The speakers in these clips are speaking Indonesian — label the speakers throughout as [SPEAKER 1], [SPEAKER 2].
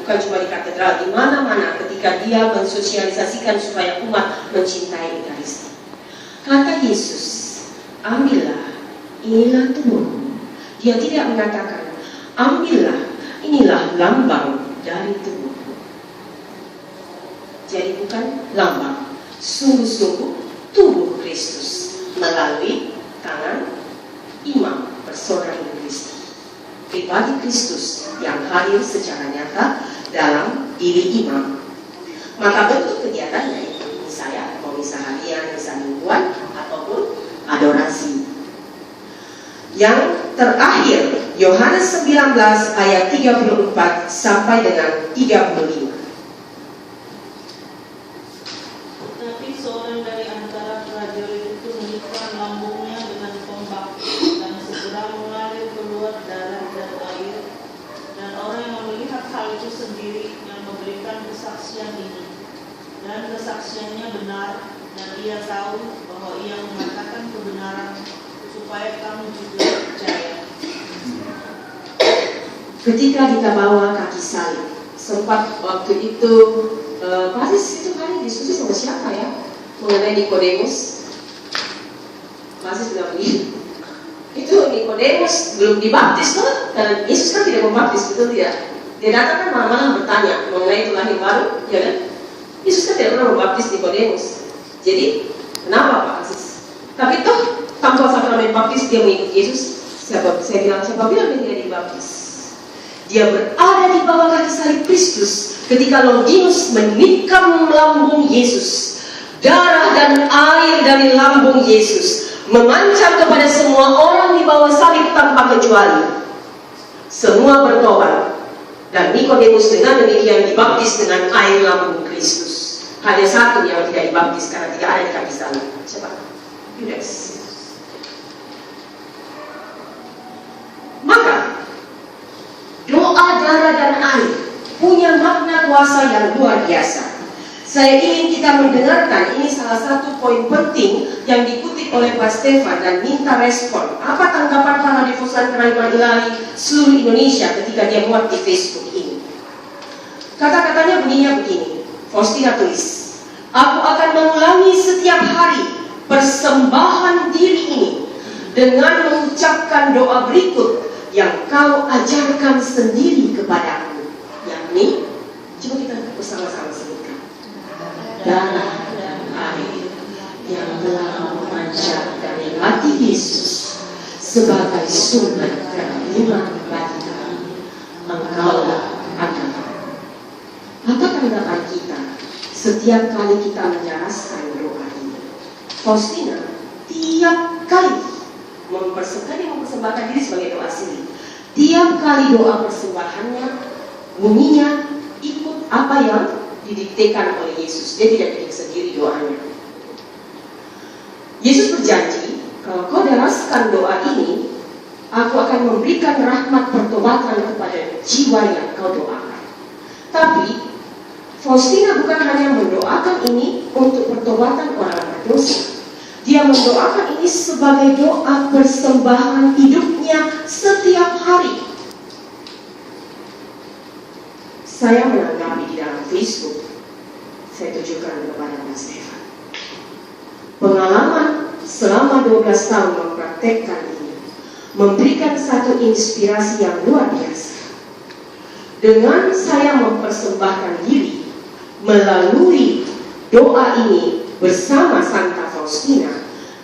[SPEAKER 1] bukan cuma di katedral, di mana-mana ketika dia mensosialisasikan supaya umat mencintai Ekaristi. Kata Yesus, ambillah, inilah tubuhku. Dia tidak mengatakan, ambillah, inilah lambang dari tubuhku. Jadi bukan lambang, sungguh-sungguh tubuh Kristus melalui tangan imam bersaudara Kristi. Pribadi Kristus yang hadir secara nyata dalam diri imam. Maka bentuk kegiatannya itu misalnya mau misa harian, misa mingguan, ataupun adorasi. Yang terakhir, Yohanes 19 ayat 34 sampai dengan 35.
[SPEAKER 2] Tapi seorang dari antara prajurit itu menikam lambungnya dengan tombak dan segera mengalir keluar darah dan air. Dan orang yang melihat hal itu sendiri yang memberikan kesaksian ini, dan kesaksiannya benar, dan ia tahu bahwa ia mengatakan kebenaran, supaya kamu juga percaya.
[SPEAKER 1] Ketika kita bawa kaki salib, sempat waktu itu Pasis itu hari diskusi sama siapa ya mengenai Nikodemus. Pasis bilang begini, itu Nikodemus belum dibaptis tuh, dan Yesus kan tidak membaptis, betul tidak? Dia datang kan malam-malam bertanya mengenai itu lahir baru, ya kan? Yesus kan tidak pernah membaptis Nikodemus. Jadi kenapa Pak Pasis? Tapi toh tanpa sakramen baptis dia mengikut Yesus. Saya bilang, siapa bilang dia tidak dibaptis? Dia berada di bawah kaki salib Kristus ketika Longinus menikam lambung Yesus. Darah dan air dari lambung Yesus memancar kepada semua orang di bawah salib tanpa kecuali. Semua bertobat, dan Nikodemus dengan demikian dibaptis dengan air lambung Kristus. Hanya satu yang tidak dibaptis karena tidak ada di kaki salib. Siapa? Yudas. Maka doa darah dan air punya makna kuasa yang luar biasa. Saya ingin kita mendengarkan, ini salah satu poin penting yang dikutip oleh Pak Stefan dan minta respon. Apa tanggapan para devosan Kerajaan Ilahi seluruh Indonesia ketika dia muat di Facebook ini? Kata-katanya bunyinya begini, Faustina tulis, aku akan mengulangi setiap hari persembahan diri ini dengan mengucapkan doa berikut yang kau ajarkan sendiri kepadaku, yakni, coba kita bersama-sama sebutkan, darah dan air yang telah memancar dari hati Yesus sebagai sumber kehidupan bagi kami. Engkaulah agama. Apa tanggapan kita setiap kali kita menjelaskan doa ini? Faustina tiap kali mempersembahkan diri sebagai doa sendiri. Tiap kali doa persembahannya bunyinya ikut apa yang didiktekan oleh Yesus. Dia tidak bikin sendiri doanya. Yesus berjanji, kalau kau deraskan doa ini, aku akan memberikan rahmat pertobatan kepada jiwa yang kau doakan. Tapi Faustina bukan hanya mendoakan ini untuk pertobatan orang berdosa. Dia mendoakan ini sebagai doa persembahan hidupnya setiap hari. Saya menanggapi di dalam Facebook, saya tujukan kepada Mas Stefan. Pengalaman selama 12 tahun mempraktekkan ini memberikan satu inspirasi yang luar biasa. Dengan saya mempersembahkan diri melalui doa ini bersama Santa Faustina,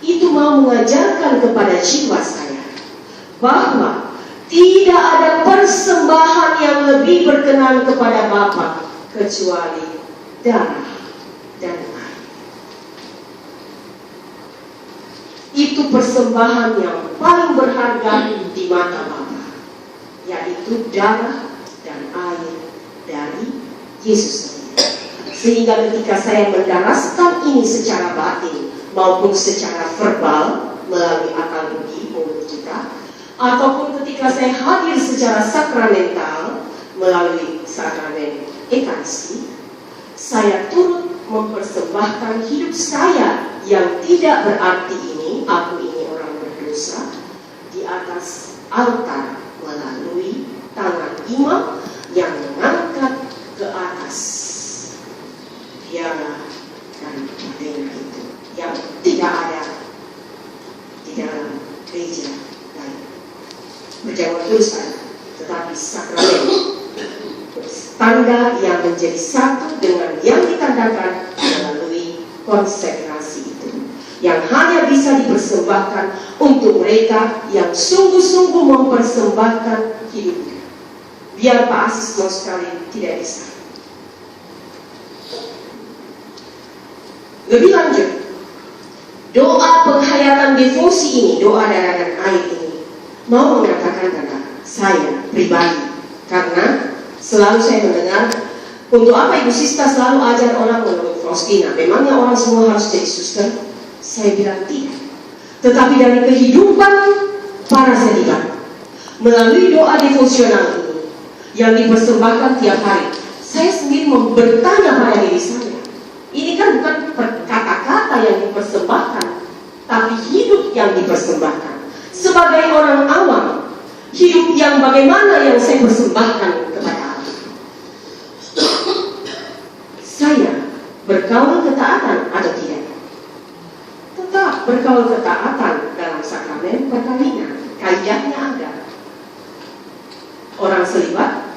[SPEAKER 1] itu mau mengajarkan kepada jiwa saya bahwa tidak ada persembahan yang lebih berkenan kepada Bapa kecuali darah dan air. Itu persembahan yang paling berharga di mata Bapa, yaitu darah dan air dari Yesus sendiri. Sehingga ketika saya mendaraskan ini secara batin maupun secara verbal melalui akal budi mulut kita, ataupun ketika saya hadir secara sakramental melalui sakramen Ekaristi, saya turut mempersembahkan hidup saya yang tidak berarti ini, aku ini orang berdosa, di atas altar melalui tangan imam yang mengangkat tanda yang menjadi satu dengan yang ditandakan melalui konsekrasi itu, yang hanya bisa dipersembahkan untuk mereka yang sungguh-sungguh mempersembahkan hidupnya. Biar Pak Asis mau sekali tidak bisa. Lebih lanjut, doa penghayatan devosi ini, doa darah dan air ini, mau mengatakan pada saya pribadi, karena selalu saya mendengar, untuk apa Ibu Sista selalu ajar orang menurut Faustina? Memangnya orang semua harus jadi suster? Saya bilang tidak. Tetapi dari kehidupan para selibat, melalui doa devosional ini yang dipersembahkan tiap hari, saya sendiri bertanya pada diri saya, ini kan bukan kata-kata yang dipersembahkan, tapi hidup yang dipersembahkan. Sebagai orang awam, hidup yang bagaimana yang saya persembahkan kepada Allah? Saya bergaul ketaatan atau tidak? Tetap bergaul ketaatan dalam sakramen perkawinan. Kaidahnya ada. Orang selibat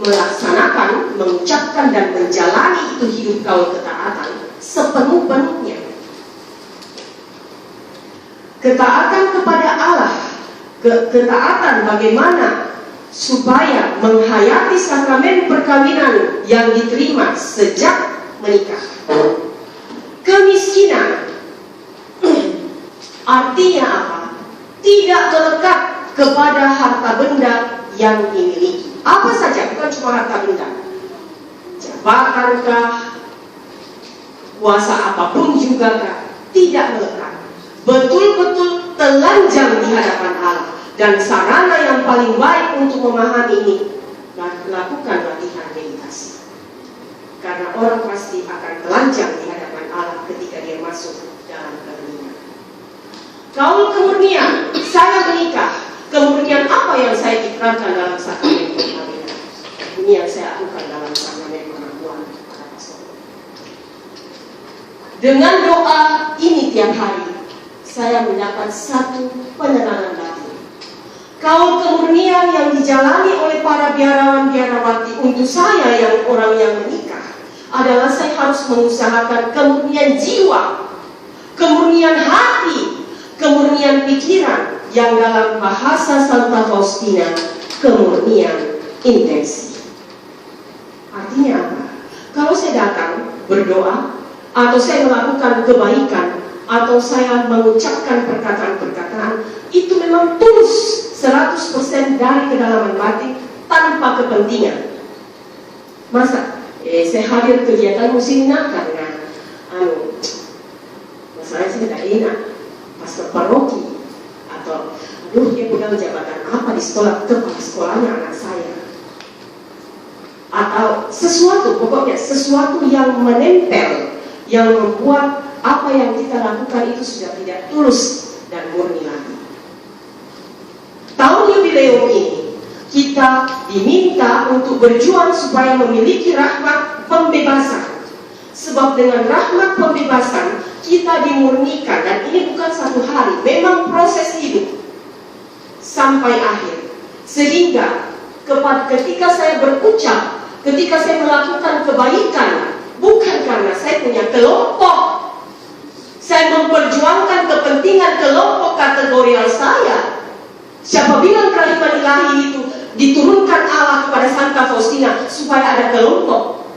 [SPEAKER 1] melaksanakan, mengucapkan dan menjalani itu hidup gaul ketaatan sepenuh-penuhnya. Ketaatan kepada Allah, ketaatan bagaimana supaya menghayati sakramen perkawinan yang diterima sejak menikah. Kemiskinan artinya apa? Tidak melekat kepada harta benda yang dimiliki. Apa saja, bukan cuma harta benda. Jabatankah, kuasa apapun juga kah? Tidak melekat. Betul-betul telanjang di hadapan Allah. Dan sarana yang paling baik untuk memahami ini, lakukan latihan meditasi. Karena orang pasti akan telanjang di hadapan Allah ketika dia masuk dalam keheningan. Kaul kemurnian, saya menikah. Kemurnian apa yang saya ikrarkan dalam sakramen perkawinan? Ini yang saya lakukan dalam sakramen pengakuan kepada pastor. Dengan doa ini tiap hari, saya mendapat satu penenangan batin. Kaul kemurnian yang dijalani oleh para biarawan-biarawati untuk saya yang orang yang menikah adalah saya harus mengusahakan kemurnian jiwa, kemurnian hati, kemurnian pikiran, yang dalam bahasa Santa Faustina kemurnian intensi. Artinya apa? Kalau saya datang berdoa, atau saya melakukan kebaikan, atau saya mengucapkan perkataan-perkataan, itu memang tulus 100% dari kedalaman batin tanpa kepentingan. Masa saya hadir kegiatan muslimah karena masalahnya saya tidak enak pastor paroki, atau dia pegang jabatan apa di sekolah, kepala sekolahnya anak saya, atau sesuatu, pokoknya sesuatu yang menempel, yang membuat apa yang kita lakukan itu sudah tidak tulus dan murni lagi. Tahun jubileum ini kita diminta untuk berjuang supaya memiliki rahmat pembebasan. Sebab dengan rahmat pembebasan kita dimurnikan, dan ini bukan satu hari, memang proses hidup sampai akhir. Sehingga ketika saya berucap, ketika saya melakukan kebaikan, bukan karena saya punya kelompok, saya memperjuangkan kepentingan kelompok kategorial saya. Siapa bilang kalimat ilahi itu diturunkan Allah kepada Santa Faustina supaya ada kelompok?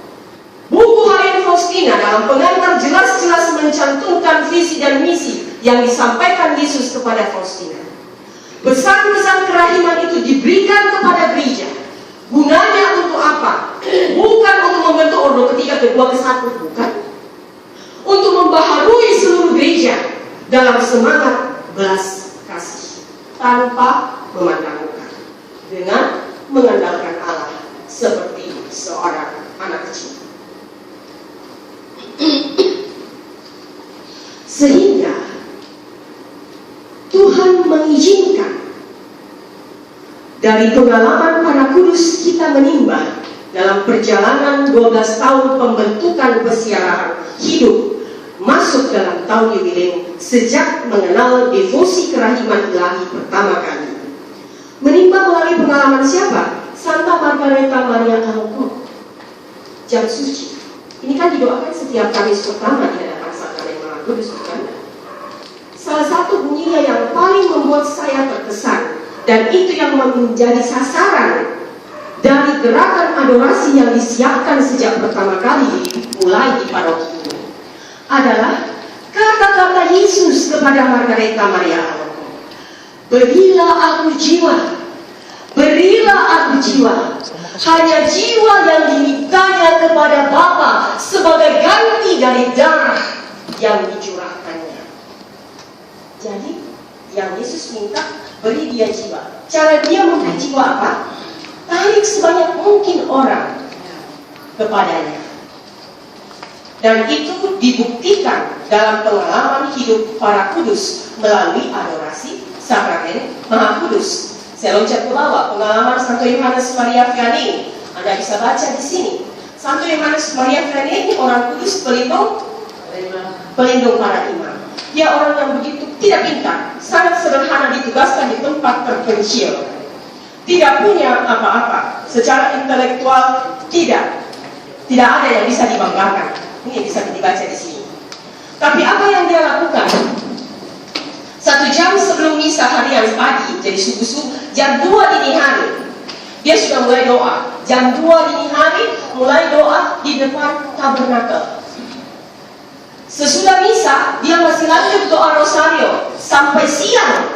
[SPEAKER 1] Buku Harian Faustina dalam pengantar jelas-jelas mencantumkan visi dan misi yang disampaikan Yesus kepada Faustina. Pesan-pesan kerahiman itu diberikan kepada gereja. Gunanya untuk apa? Bukan untuk membentuk ordo ketiga, kedua, kesatu, bukan. Untuk membaharui seluruh gereja dalam semangat belas kasih, tanpa memandang muka, dengan mengandalkan Allah seperti seorang anak kecil. Sehingga Tuhan mengizinkan dari pengalaman para kudus kita menimba dalam perjalanan 12 tahun pembentukan pesiaran hidup masuk dalam tahun jubileum sejak mengenal devosi kerahiman ilahi pertama kali. Menimba melalui pengalaman siapa? Santa Margareta Maria jam suci. Ini kan didoakan setiap Kamis pertama di hadapan sakramen Maha Kudus, bukan? Salah satu bunyinya yang paling membuat saya terkesan, dan itu yang menjadi sasaran dari gerakan adorasi yang disiapkan sejak pertama kali mulai di paroki ini, adalah kata-kata Yesus kepada Margareta Maria Alacoque. Berilah aku jiwa, berilah aku jiwa, hanya jiwa yang dimintanya kepada Bapa sebagai ganti dari darah yang dicurahkannya. Jadi, yang Yesus minta, beri dia jiwa. Cara dia memberi jiwa apa? Tarik sebanyak mungkin orang kepadanya. Dan itu dibuktikan dalam pengalaman hidup para kudus melalui adorasi sakramen Maha Kudus. Saya loncat ke bawah, pengalaman Santo Yohanes Maria Vianney. Anda bisa baca di sini. Santo Yohanes Maria Vianney ini orang kudus pelindung para imam. Dia orang yang begitu tidak pintar, sangat sederhana, ditugaskan di tempat terpencil, tidak punya apa-apa, secara intelektual tidak ada yang bisa dibanggakan. Ini bisa dibaca di sini. Tapi apa yang dia lakukan? 1 jam sebelum misa harian pagi, jadi subuh-subuh, jam 2 dini hari, dia sudah mulai doa. Jam 2 dini hari mulai doa di depan tabernakel. Sesudah misa, dia masih lanjut doa rosario sampai siang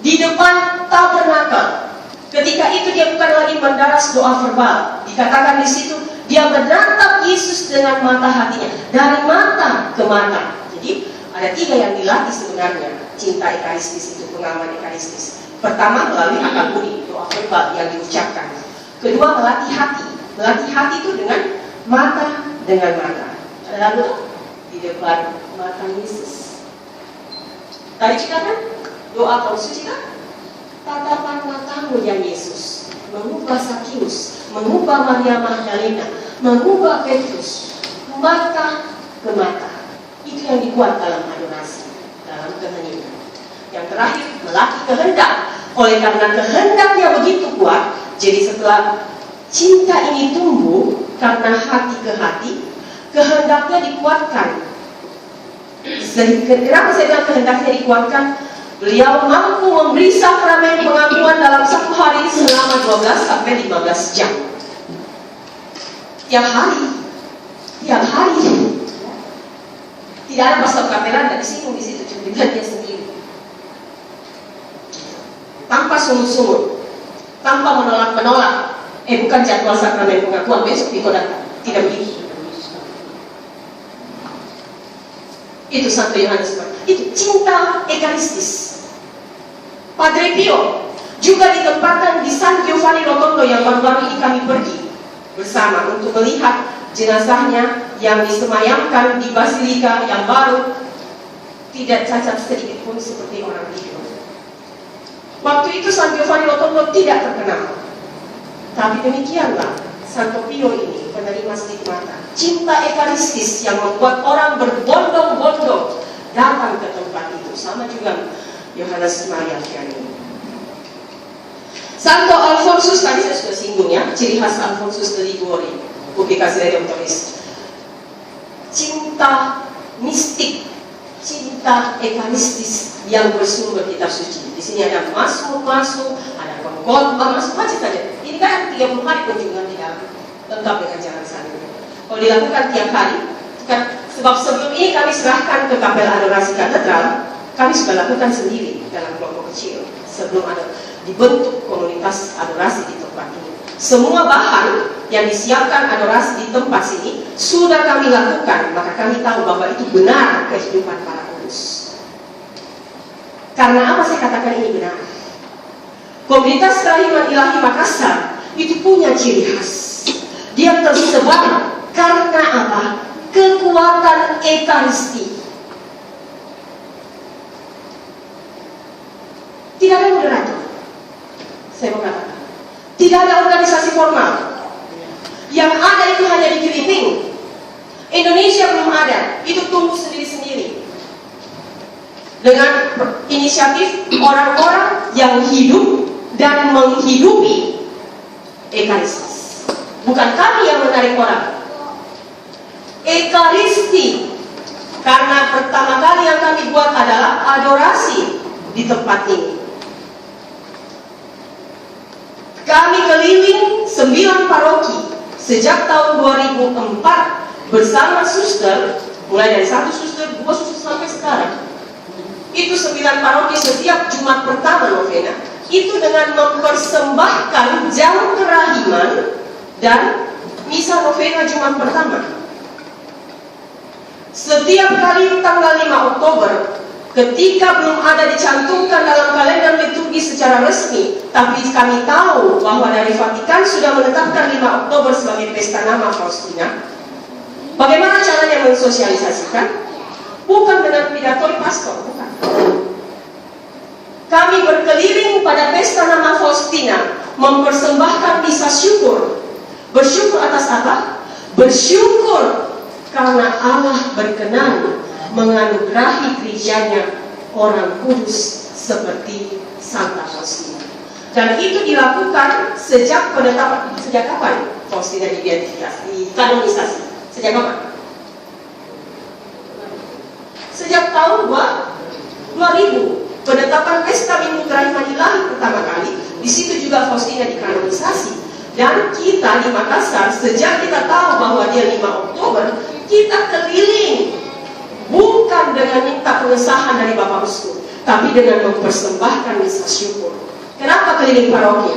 [SPEAKER 1] di depan tabernakel. Ketika itu dia bukan lagi mendaras doa verbal. Dikatakan di situ dia menatap Yesus dengan mata hatinya, dari mata ke mata. Jadi ada 3 yang dilatih sebenarnya cinta ekaristis itu, pengalaman ekaristis. Pertama melalui akal budi, doa verbal yang diucapkan. Kedua melatih hati. Melatih hati itu dengan mata dengan mata. Lalu di depan mata Yesus. Tadi kita kan doa konsuci kan? Tatapan matamu ya Yesus mengubah Sakius, mengubah Maria Magdalena, mengubah Petrus, mata ke mata. Itu yang dibuat dalam adorasi, dalam keheningan. Yang terakhir melatih kehendak. Oleh karena kehendaknya begitu kuat, jadi setelah cinta ini tumbuh karena hati ke hati, kehendaknya dikuatkan. Kenapa saya bilang kehendaknya dikuatkan? Beliau mampu memberi sakramen pengakuan dalam 1 hari selama 12 sampai 15 jam. Tiap hari. Tidak ada pasal kapelan dan disinggung di situ, cuma dia sendiri. Tanpa sumut-sumut, tanpa menolak-menolak. Bukan jadwal sakramen pengakuan besok Piko datang. Tidak begitu. Itu Santo Yohanes. Itu cinta ekaristis. Padre Pio juga ditempatkan di San Giovanni Rotondo yang baru-baru ini kami pergi bersama untuk melihat jenazahnya yang disemayamkan di Basilika yang baru, tidak cacat sedikit pun seperti orang hidup. Waktu itu San Giovanni Rotondo tidak terkenal, tapi demikianlah Santo Pio ini penerima stigmata cinta ekaristis yang membuat orang berbondong-bondong datang ke tempat itu. Sama juga Yohanes Maria Vianney. Santo Alfonsus tadi saya sudah singgung ya, ciri khas Alfonsus de Liguori, publikasi Redemptoris. Cinta mistik, cinta ekaristis yang bersumber kitab suci. Di sini ada masuk, ada pengkhotbah, masuk aja saja. Ini kan 30 hari kunjungan di dalam, lengkap dengan jalan salib. Kalau dilakukan tiap hari, kan, sebab sebelum ini kami serahkan ke kapel adorasi katedral, kami sudah lakukan sendiri dalam kelompok kecil sebelum ada dibentuk komunitas adorasi di tempat ini. Semua bahan yang disiapkan adorasi di tempat sini sudah kami lakukan, maka kami tahu bahwa itu benar kehidupan para kudus. Karena apa saya katakan ini benar? Komunitas Kerahiman Ilahi Makassar itu punya ciri khas. Dia tersebar karena apa? Kekuatan ekaristi. Tidak ada moderator. Saya mau katakan, tidak ada organisasi formal. Yang ada itu hanya di Keriting. Indonesia belum ada, itu tumbuh sendiri-sendiri. Dengan inisiatif orang-orang yang hidup dan menghidupi ekaristis. Bukan kami yang menarik orang. Ekaristi, karena pertama kali yang kami buat adalah adorasi di tempat ini. Kami keliling 9 paroki sejak tahun 2004 bersama suster, mulai dari 1 suster, 2 suster sampai sekarang. Itu 9 paroki setiap Jumat pertama novena, itu dengan mempersembahkan jam kerahiman dan misa novena Jumat pertama. Setiap kali tanggal 5 Oktober, ketika belum ada dicantumkan dalam kalender liturgi secara resmi, tapi kami tahu bahwa dari Vatikan sudah menetapkan 5 Oktober sebagai pesta nama Faustina. Bagaimana caranya mensosialisasikan? Bukan dengan pidato pastor, bukan. Kami berkeliling pada pesta nama Faustina, mempersembahkan misa syukur. Bersyukur atas apa? Bersyukur karena Allah berkenan menganugerahi gerejanya orang kudus seperti Santa Faustina. Dan itu dilakukan sejak penetapan. Sejak kapan Faustina dikanonisasi? Sejak kapan? Sejak tahun 2000. Penetapan pesta Minggu Kerahiman Ilahi pertama kali. Di situ juga Faustina dikanonisasi. Dan kita di Makassar, sejak kita tahu bahwa dia 5 Oktober, kita keliling. Bukan dengan minta pengesahan dari Bapak Uskup, tapi dengan mempersembahkan misa syukur. Kenapa keliling paroki?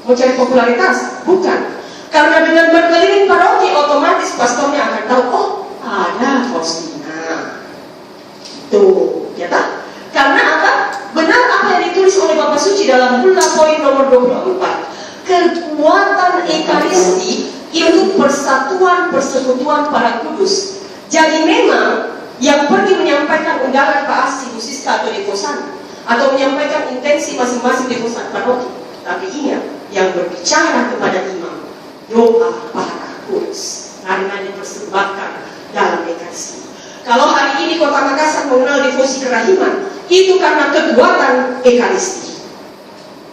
[SPEAKER 1] Mau cari popularitas? Bukan. Karena dengan berkeliling paroki, otomatis pastornya akan tahu, oh ada Faustina. Tuh, ya tak? Karena apa? Benar apa yang ditulis oleh Bapak Suci dalam bulan poin nomor 24. Kekuatan Ekaristi itu persatuan persekutuan para kudus. Jadi memang yang pergi menyampaikan undangan Pak Asi, Bu Siska atau Devosan, atau menyampaikan intensi masing-masing Devosan paroki, tapi ingat yang berbicara kepada imam, doa para kudus karena dipersembahkan dalam Ekaristi. Kalau hari ini Kota Makassar mengenal devosi kerahiman, itu karena kekuatan Ekaristi.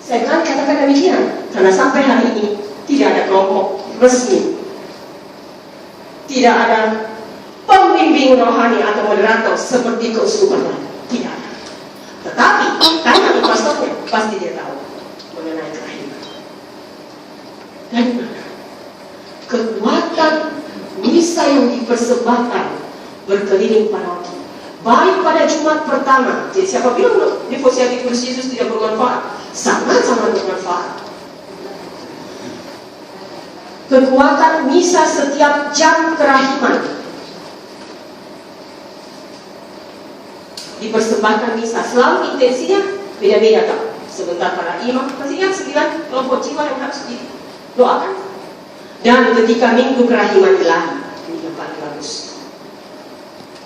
[SPEAKER 1] Saya kan katakan demikian, karena sampai hari ini tidak ada kelompok resmi, tidak ada pembimbing rohani atau moderator seperti keuskupan lain, tidak ada. Tetapi tanya di pastornya, pasti dia tahu mengenai kerahiman. Dari mana? Kekuatan misa yang dipersembahkan berkeliling paroki, baik pada Jumat pertama. Jadi siapa bilang devosi Antikurus Yesus tidak bermanfaat? Sangat-sangat bermanfaat. Kekuatan misa setiap jam kerahiman, dipersembahkan misa, selalu intensinya beda-beda tak? Sebentar para imam, pastinya 9 kelompok jiwa yang harus didoakan. Dan ketika Minggu Kerahiman Ilahi, ini yang paling bagus.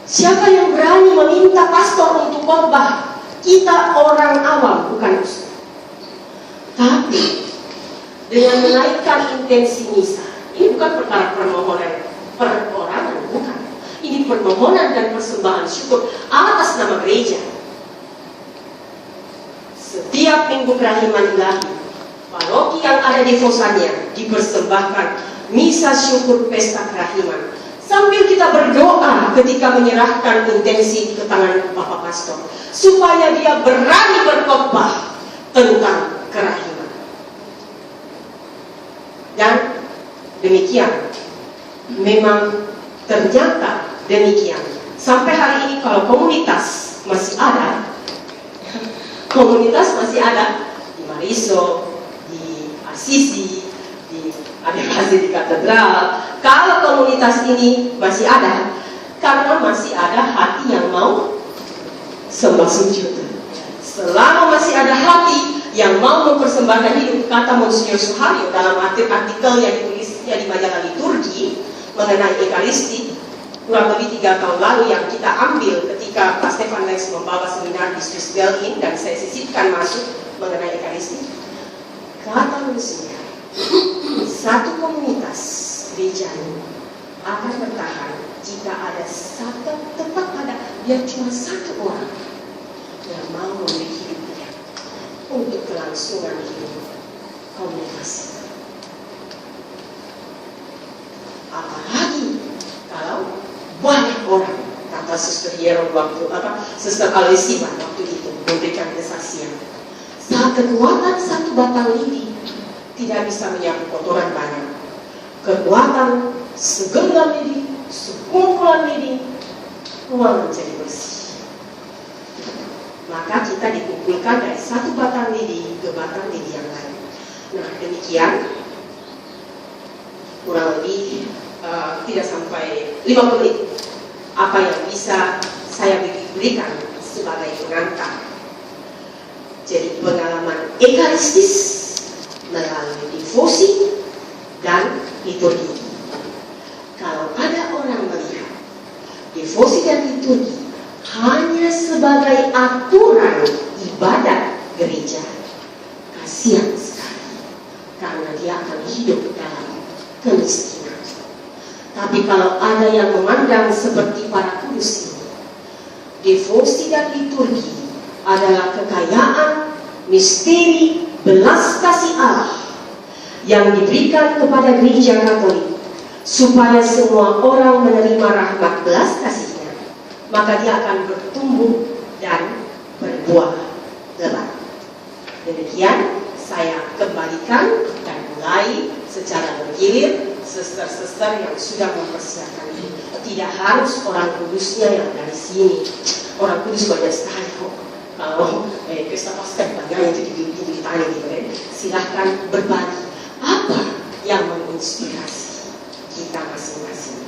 [SPEAKER 1] Siapa yang berani meminta pastor untuk khotbah? Kita orang awam, bukan ustaz. Tapi dengan menaikkan intensi misa, ini bukan perkara permohonan perorangan, bukan. Ini permohonan dan persembahan syukur atas nama gereja. Setiap Minggu Kerahiman Ilahi, paroki yang ada di devosannya dipersembahkan misa syukur pesta kerahiman. Sambil kita berdoa ketika menyerahkan intensi ke tangan Bapak Pastor, supaya dia berani berkhotbah tentang kerahiman. Dan demikian, memang ternyata demikian. Sampai hari ini kalau komunitas masih ada, di Mariso, di Asisi, di katedral. Kalau komunitas ini masih ada, karena masih ada hati yang mau sembah sujud. Selama masih ada hati yang mau mempersembahkan hidup, kata Monsignor Suharyo dalam artikel yang ditulisnya di majalah liturgi mengenai Ekaristi kurang lebih 3 tahun lalu, yang kita ambil ketika Pak Stefan Lex membawa seminar di Swiss Berlin dan saya sisipkan masuk mengenai Ekaristi. Kata Monsignor, satu komunitas gereja akan bertahan jika ada tetap ada yang cuma satu orang yang mau memberi hidupnya untuk kelangsungan hidup komunitas. Apalagi kalau banyak orang, kata Suster Hero Suster Alesima waktu itu memberikan kesaksian. Saat kekuatan satu batang lidi tidak bisa menyapu kotoran banyak. Kekuatan segenggam lidi, sekumpulan lidi, ruangan jadi bersih. Maka kita dikumpulkan dari satu batang lidi ke batang lidi yang lain. Nah, demikian kurang lebih tidak sampai 50 menit apa yang bisa saya berikan sebagai pengantar. Jadi pengalaman ekaristis melalui devosi dan liturgi. Kalau ada orang melihat devosi dan liturgi hanya sebagai aturan ibadat gereja, kasihan sekali, karena dia akan hidup dalam kemiskinan. Tapi kalau ada yang memandang seperti para kudus ini, devosi dan liturgi adalah kekayaan misteri belas kasih Allah yang diberikan kepada gereja Katolik supaya semua orang menerima rahmat belas kasihnya, maka dia akan bertumbuh dan berbuah lebat. Demikian saya kembalikan dan mulai secara bergilir suster-suster yang sudah mempersiapkan ini. Tidak harus orang kudusnya yang dari sini. Orang kudus banyak sekali kok. Kalau pesta Paskah banyak itu ditanya gitu kan. Silahkan berbagi apa yang menginspirasi kita masing-masing.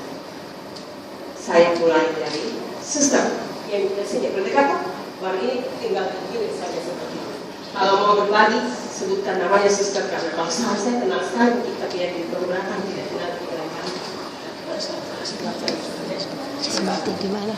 [SPEAKER 1] Saya mulai dari suster yang biasanya berdekatan. Baru ini tinggal begini saja seperti itu. Kalau mau berbagi, sebutkan namanya suster, karena kalau saya kenal sekali tapi yang di keberatan tidak kenal di dalam.
[SPEAKER 3] Seperti di mana?